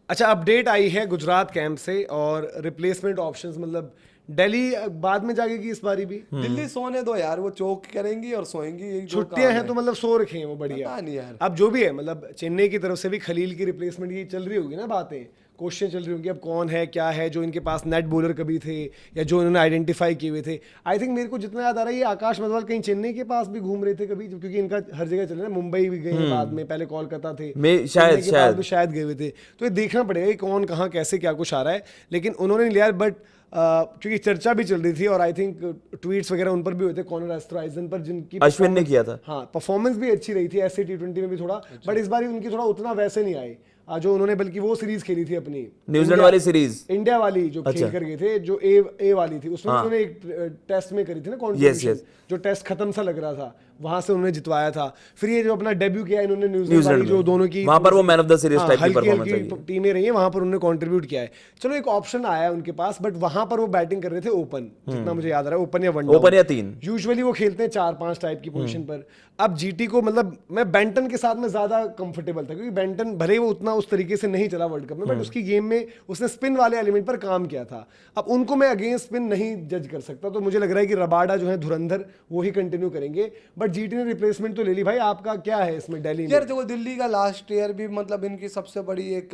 अच्छा, अपडेट आई है गुजरात कैंप से और रिप्लेसमेंट ऑप्शंस, मतलब दिल्ली बाद में जाएगी इस बारी भी। दिल्ली सोने दो यार, वो चौक करेंगी और सोएंगी, यही दो छुट्टियां काम हैं है। तो मतलब सो रखे हैं वो, बढ़िया। पता नहीं यार। अब जो भी है, मतलब चेन्नई की तरफ से भी खलील की रिप्लेसमेंट की चल रही होगी ना बातें, क्वेश्चन चल रही होंगी अब कौन है क्या है, जो इनके पास नेट बॉलर कभी थे या जो इन्होंने आइडेंटिफाई किए हुए थे। आई थिंक मेरे को जितना याद आ रहा है ये आकाश मधवाल कहीं चेन्नई के पास भी घूम रहे थे कभी, क्योंकि इनका हर जगह चल रहा है, मुंबई भी गए हैं बाद में, पहले कोलकाता थे, में चेन्नई के बाद शायद में शायद गए हुए थे। तो ये देखना पड़ेगा कि कौन कहाँ कैसे क्या कुछ आ रहा है, लेकिन उन्होंने नहीं लिया। बट क्योंकि चर्चा भी चल रही थी और आई थिंक ट्वीट्स वगैरह उन पर भी हुए थे कॉनर एस्ट्राइजन पर, जिनकी अश्विन ने performance- किया था। हाँ, परफॉर्मेंस भी अच्छी रही थी ऐसे T20 में भी थोड़ा, बट इस बार उनकी थोड़ा उतना वैसे नहीं आई जो उन्होंने, बल्कि वो सीरीज खेली थी अपनी न्यूजीलैंड वाली सीरीज। इंडिया वाली जो खेल कर गए थे, जो ए वाली थी, उसमें हाँ। उन्होंने एक टेस्ट में करी थी ना Yes, कॉन्ट्रीब्यूशन, yes. जो टेस्ट खत्म सा लग रहा था, वहां से उन्होंने जितवाया था। फिर ये जो अपना डेब्यू किया इन्होंने न्यूजीलैंड न्यूजीलैंड वाली, जो में। दोनों की वहां पर वो man of the series type की हल्की परफॉर्मेंस हल्की आई। टीमें रही हैं, वहां पर उन्होंने कंट्रीब्यूट किया है। चलो एक ऑप्शन आया है उनके पास, बट वहां पर वो बैटिंग कर रहे थे ओपन, जितना मुझे याद आ रहा है, ओपन या वनडाउन, ओपन या 3। यूजुअली वो खेलते हैं 4-5 टाइप की पोजीशन पर। अब जीटी को, मतलब मैं बेंटन के साथ में ज्यादा कंफर्टेबल था, क्योंकि बेंटन भले ही वो उतना उस तरीके से नहीं चला वर्ल्ड कप में, बट उसकी गेम में उसने स्पिन वाले एलिमेंट पर काम किया था। अब उनको मैं अगेंस्ट स्पिन नहीं जज कर सकता, तो मुझे लग रहा है कि रबाडा जो है धुरंधर वो ही कंटिन्यू करेंगे। बट जीटी ने रिप्लेसमेंट तो ले ली भाई, आपका क्या है इसमें दिल्ली में? यार देखो, दिल्ली का लास्ट ईयर भी मतलब इनकी सबसे बड़ी एक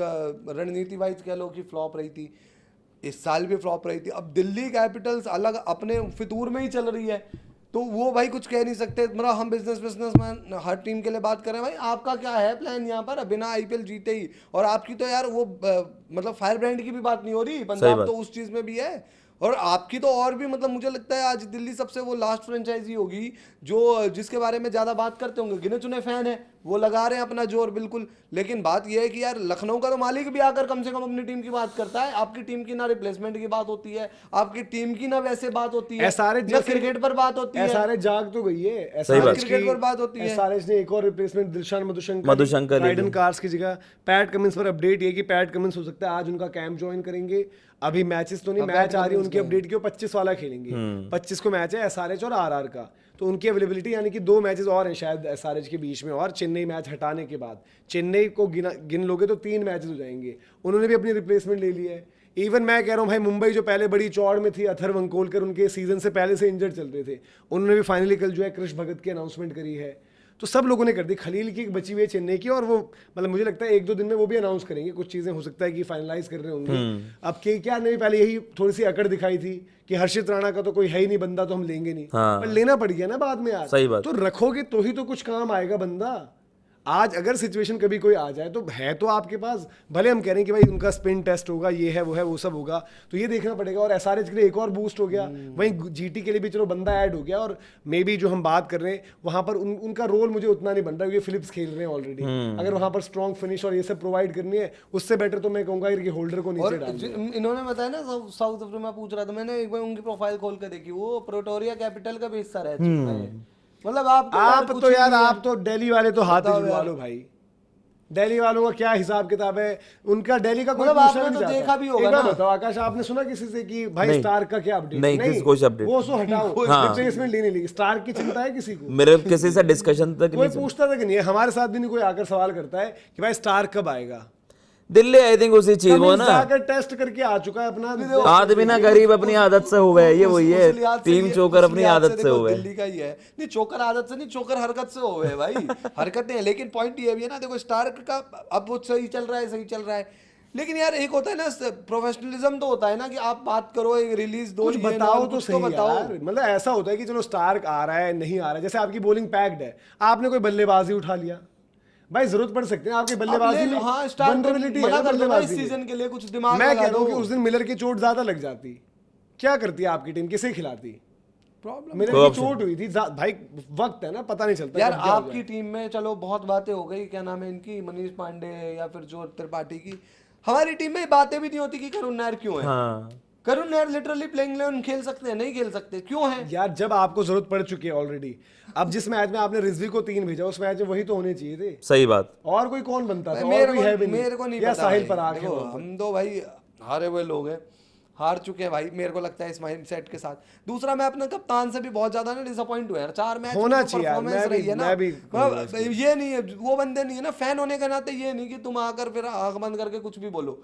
रणनीति वाइज कह लो कि फ्लॉप रही थी, इस साल भी फ्लॉप रही थी। अब दिल्ली कैपिटल्स अलग अपने फितूर में ही चल रही है, तो वो भाई कुछ कह नहीं सकते। मतलब हम बिजनेसमैन हर टीम के लिए बात करें, भाई आपका क्या है प्लान यहाँ पर बिना आईपीएल जीते ही? और आपकी तो यार वो मतलब फायर ब्रांड की भी बात नहीं हो रही, पंजाब तो उस चीज में भी है, और आपकी तो और भी, मतलब मुझे लगता है आज दिल्ली सबसे वो लास्ट फ्रेंचाइजी होगी जो जिसके बारे में ज्यादा बात करते होंगे। गिने चुने फैन है, वो लगा रहे हैं अपना जोर बिल्कुल। लेकिन बात यह है कि यार लखनऊ का तो मालिक भी आकर कम से कम अपनी टीम की बात करता है। आपकी टीम की ना रिप्लेसमेंट की बात होती है, आपकी टीम की ना वैसे बात होती है, ना क्रिकेट पर बात होती है। एसआरएच जाग तो गई है, क्रिकेट पर बात होती है। एसआरएच ने एक और रिप्लेसमेंट दिलशान मधुशंकर राइडन कार्स की जगह पैट कमिंस पर अपडेट ये कि पैट कमिंस हो सकता है आज उनका कैंप ज्वाइन करेंगे। अभी मैचेस तो नहीं, मैच आ रही है उनकी अपडेट की, 25 वाला खेलेंगे। 25 को मैच है एसआरएच और आरआर का, तो उनकी अवेलेबिलिटी यानी कि 2 मैचेस और हैं शायद एसआरएच के बीच में, और चेन्नई मैच हटाने के बाद चेन्नई को गिन लोगे तो 3 मैचेस हो जाएंगे। उन्होंने भी अपनी रिप्लेसमेंट ले ली है। इवन मैं कह रहा हूँ भाई, मुंबई जो पहले बड़ी चौड़ में थी, अथर वंकोलकर उनके सीजन से पहले से इंजर्ड चल रहे थे, उन्होंने भी फाइनली कल जो है कृष भगत की अनाउंसमेंट करी है। तो सब लोगों ने कर दी, खलील की एक बची हुई है चेन्नई की, और वो मतलब मुझे लगता है 1-2 दिन में वो भी अनाउंस करेंगे। कुछ चीजें हो सकता है कि फाइनलाइज कर रहे होंगे। अब केकेआर ने भी पहले यही थोड़ी सी अकड़ दिखाई थी कि हर्षित राणा का तो कोई है ही नहीं बंदा, तो हम लेंगे नहीं। पर लेना पड़ गया ना बाद में यार, सही बात। तो रखोगे तो ही तो कुछ काम आएगा बंदा। आज अगर सिचुएशन कभी कोई आ जाए तो है तो आपके पास, भले हम कह रहे हैं कि भाई उनका स्पिन टेस्ट होगा, ये है वो सब होगा, तो ये देखना पड़ेगा। और एसआरएच के लिए एक और बूस्ट हो गया, वहीं जीटी के लिए भी चलो बंदा ऐड हो गया। और मे बी जो हम बात कर रहे हैं वहां पर उनका रोल मुझे उतना नहीं बन रहा, क्योंकि फिलिप्स खेल रहे हैं ऑलरेडी। अगर वहां पर स्ट्रॉन्ग फिनिश और ये सब प्रोवाइड करनी है, उससे बेटर तो मैं कहूंगा कि होल्डर को नीचे डाल दो। इन्होंने बताया ना साउथ अफ्रीका में, पूछ रहा था मैंने एक बार उनकी प्रोफाइल खोल के देखी, वो प्रोटोरिया कैपिटल का भी हिस्सा रह चुका है। मतलब आप तो यार आप तो दिल्ली वाले तो हाथ ही जुड़वा लो भाई। दिल्ली वालों का क्या हिसाब किताब है, उनका दिल्ली का कोई मतलब पूछना आपने नहीं तो चाहता। देखा भी होगा एक बार ना। बताओ आकाश, आपने सुना किसी से कि भाई नहीं। स्टार्क का क्या अपडेट? नहीं, किसी कोई अपडेट वो सो हटाओ, हाँ। रिप्लेसमेंट लेने लगी। स्टार्क की चिंता है किसी को? मेरे किसी से डिस्कशन तक कोई नहीं। पूछता तक नहीं है, हमारे साथ भी नहीं कोई आकर सवाल करता है कि भाई स्टार्क कब आएगा। दिल्ली आई थिंक उसी चीज वो ना, जाकर टेस्ट करके आ चुका है अपना। आदमी ना गरीब अपनी आदत से हो गए, ये वही है, टीम चोकर अपनी आदत से हो गए। दिल्ली का ही है, नहीं चोकर आदत से नहीं, चोकर हरकत से हो गए भाई। हरकतें हैं, लेकिन पॉइंट ये भी है ना, देखो स्टार्क का अब वो सही चल रहा है, लेकिन यार एक होता है ना प्रोफेशनलिज्म, तो होता है ना कि आप बात करो, एक रिलीज दो, कुछ बताओ तो सही यार। मतलब ऐसा होता है कि चलो स्टार्क आ रहा है नहीं आ रहा है, जैसे आपकी बॉलिंग पैक्ड है, आपने कोई बल्लेबाजी उठा लिया, भाई जरूरत पड़ सकती है आपकी बल्लेबाजी में, हाँ, vulnerability है ना बल्लेबाजी इस सीजन के लिए, कुछ दिमाग मैं लगा कहता हूँ दो। कि उस दिन मिलर की चोट ज्यादा लग जाती, क्या करती है आपकी टीम, किसे खिलाती? प्रॉब्लम मिलर की चोट हुई थी भाई, वक्त है ना, पता नहीं चलता यार। कब क्या हो आपकी टीम में चलो बहुत बातें हो गई, क्या नाम है इनकी, मनीष पांडे या फिर जो त्रिपाठी की। हमारी टीम में बातें भी नहीं होती कि करुण नायर क्यों है। हाँ। करुण नायर लिटरली प्लेइंग 11 खेल सकते हैं, नहीं खेल सकते, क्यों है यार? जब आपको जरूरत पड़ चुकी है ऑलरेडी। अब जिस मैच में आपने रिजवी को 3 भेजा, उस मैच में वही तो होने चाहिए थे। सही बात। और कोई कौन बनता था? मेरे और कोई है भी नहीं, मेरे को नहीं या पता साहिल भाई। पराग है देखो, वहाँ पर। हम तो भाई हारे हुए लोग हैं। हार चुके हैं भाई, मेरे को लगता है इस माइंडसेट के साथ। दूसरा, मैं अपने कप्तान से भी बहुत ज्यादा ना डिसअपॉइंट हुआ यार, 4 मैच होना चाहिए यार, परफॉर्मेंस रही है ना, मैं भी ये नहीं है, वो बंदे नहीं है ना फैन होने के नाते, ये नहीं कि तुम आकर फिर आंख बंद करके कुछ भी बोलो।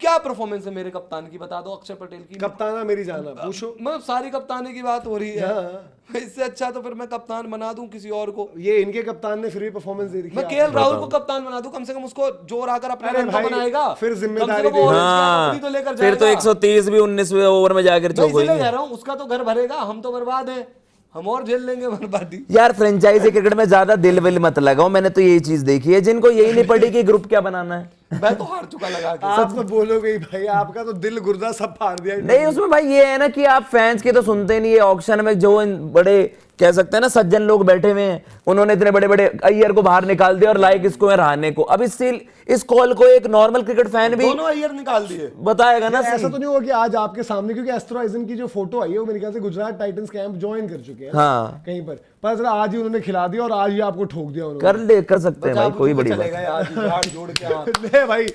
क्या परफॉर्मेंस है मेरे कप्तान की, बता दो अक्षर पटेल की। कप्ताना मेरी जाना पूछो, मतलब सारी कप्तानी की बात हो रही है, इससे अच्छा तो फिर मैं कप्तान बना दूं किसी और को। ये इनके कप्तान ने फिर भी परफॉर्मेंस दे रखी मैं है। केएल राहुल को कप्तान बना दूं, कम से कम उसको जोर आकर अपने अरे रन तो भाई, बनाएगा, फिर कम से जिम्मेदारी कम वो दे। orange cap हाँ, अपनी तो लेकर फिर तो जाएगा। 130 भी 19वें ओवर में जाकर मैं चौक इसलिए होगी। कह रहा हूं, उसका तो घर भरेगा, हम तो बर्बाद हैं, हम और झेल लेंगे बर्बादी। यार फ्रेंचाइजी क्रिकेट में ज्यादा दिल विल मत लगाओ, मैंने तो यही चीज देखी है, जिनको यही नहीं पड़ी कि ग्रुप क्या बनाना है। मैं तो हार चुका लगा के। आप तो बोलोगे ही भाई, आपका तो दिल गुर्दा सब फाड़ दिया। नहीं, उसमें भाई ये है ना कि आप फैंस की तो सुनते नहीं है। ऑक्शन में जो बड़े कह सकते हैं ना सज्जन लोग बैठे हुए हैं, उन्होंने इतने बड़े बड़े अय्यर को बाहर निकाल दिया और लाइक इसको है रहाने को। अब इस कॉल को एक नॉर्मल क्रिकेट फैन भी दोनों अय्यर निकाल दिए, बताएगा ना। ऐसा तो नहीं होगा कि आज आपके सामने, क्योंकि एस्ट्रोइजन की जो फोटो आई है वो मेरे ख्याल से गुजरात टाइटंस कैंप ज्वाइन कर चुके हैं हाँ, कहीं पर, पता चला आज ही उन्होंने खिला दिया और आज ही आपको ठोक दिया उन्होंने। कर सकते हैं भाई, कोई बड़ी बात चलेगा यार, हाथ जोड़ के हाथ। नहीं भाई,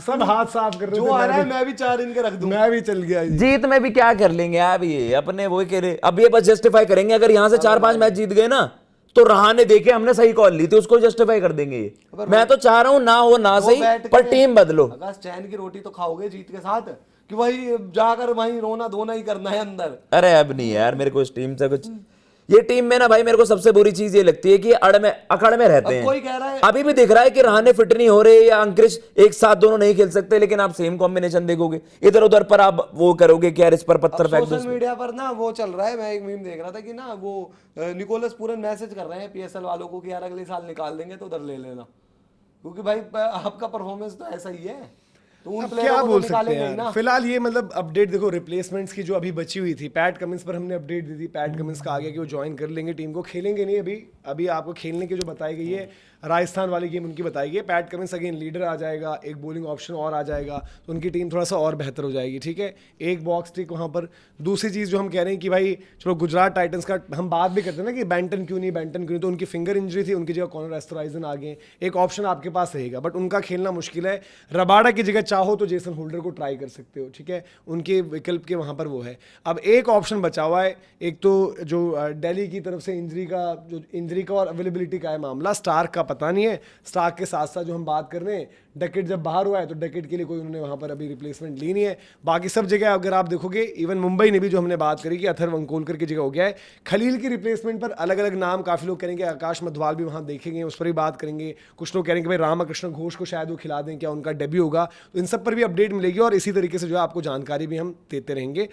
सब हाथ साफ कर रहे जो थे, आ रहा है मैं भी 4 इनके रख दूं। मैं भी चल गया जी। जीत में भी क्या कर लेंगे आप, ये अपने वो कह रहे। अब ये बस जस्टिफाई करेंगे, अगर यहाँ से 4-5 मैच जीत गए ना तो रहाने देखे हमने सही कॉल ली थी, उसको जस्टिफाई कर देंगे ये। मैं तो चाह रहा हूं ना हो ना सही, पर टीम बदलो। अगर चैन की रोटी तो खाओगे जीत के साथ, कि वही जाकर वही रोना धोना ही करना है अंदर। अरे अब नहीं यार, मेरे को इस टीम से कुछ, ये टीम में ना भाई मेरे को सबसे बुरी चीज ये लगती है कि अकड़ में रहते हैं। कोई कह रहा है, अभी भी दिख रहा है कि रहाने फिट नहीं हो रहे या अंकृश एक साथ दोनों नहीं खेल सकते, लेकिन आप सेम कॉम्बिनेशन देखोगे, इधर उधर पर आप वो करोगे कि यार इस पर पत्थर फेंक दो। सोशल मीडिया पर ना वो चल रहा है, मैं एक मीम देख रहा था कि ना वो निकोलस पूरन मैसेज कर रहे हैं पीएसएल वालों को कि यार अगले साल निकाल देंगे तो उधर ले लेना, क्योंकि भाई आपका परफॉर्मेंस तो ऐसा ही है, तो उन अब प्लेयरों क्या को बोल तो सकते निकालेंगे ही हैं ना। फिलहाल ये मतलब अपडेट देखो, रिप्लेसमेंट्स की जो अभी बची हुई थी, पैट कमिंस पर हमने अपडेट दी थी, पैट कमिंस का आ गया कि वो ज्वाइन कर लेंगे टीम को, खेलेंगे नहीं अभी आपको खेलने की जो बताई गई है राजस्थान वाली गेम उनकी बताई गई है। पैट कमिंस अगेन लीडर आ जाएगा, एक बॉलिंग ऑप्शन और आ जाएगा, तो उनकी टीम थोड़ा सा और बेहतर हो जाएगी, ठीक है, एक बॉक्स टिक वहाँ पर। दूसरी चीज़ जो हम कह रहे हैं कि भाई चलो गुजरात टाइटंस का हम बात भी करते हैं ना कि बैंटन क्यों नहीं, तो उनकी फिंगर इंजरी थी, उनकी जगह कॉनर एस्ट्रोइजन आ गए, एक ऑप्शन आपके पास रहेगा, बट उनका खेलना मुश्किल है। रबाडा की जगह चाहो तो जेसन होल्डर को ट्राई कर सकते हो, ठीक है, उनके विकल्प के वहाँ पर वो है। अब एक ऑप्शन बचा हुआ है, एक तो जो दिल्ली की तरफ से इंजरी का और अवेलेबिलिटी का है मामला, स्टार्क का पता नहीं है। स्टार्क के साथ साथ जो हम बात कर रहे हैं, डकेट जब बाहर हुआ है तो डकेट के लिए कोई उन्होंने वहाँ पर अभी रिप्लेसमेंट ली नहीं है। बाकी सब जगह अगर आप देखोगे, इवन मुंबई ने भी जो हमने बात करी कि अथर्व अंकोलकर की जगह हो गया है, खलील की रिप्लेसमेंट पर अलग अलग नाम काफ़ी लोग करेंगे, आकाश मधवाल भी वहाँ देखेंगे, उस पर भी बात करेंगे। कुछ लोग करेंगे भाई रामकृष्ण घोष को शायद वो खिला दें, क्या उनका डेब्यू होगा, तो इन सब पर भी अपडेट मिलेगी और इसी तरीके से जो है आपको जानकारी भी हम देते रहेंगे।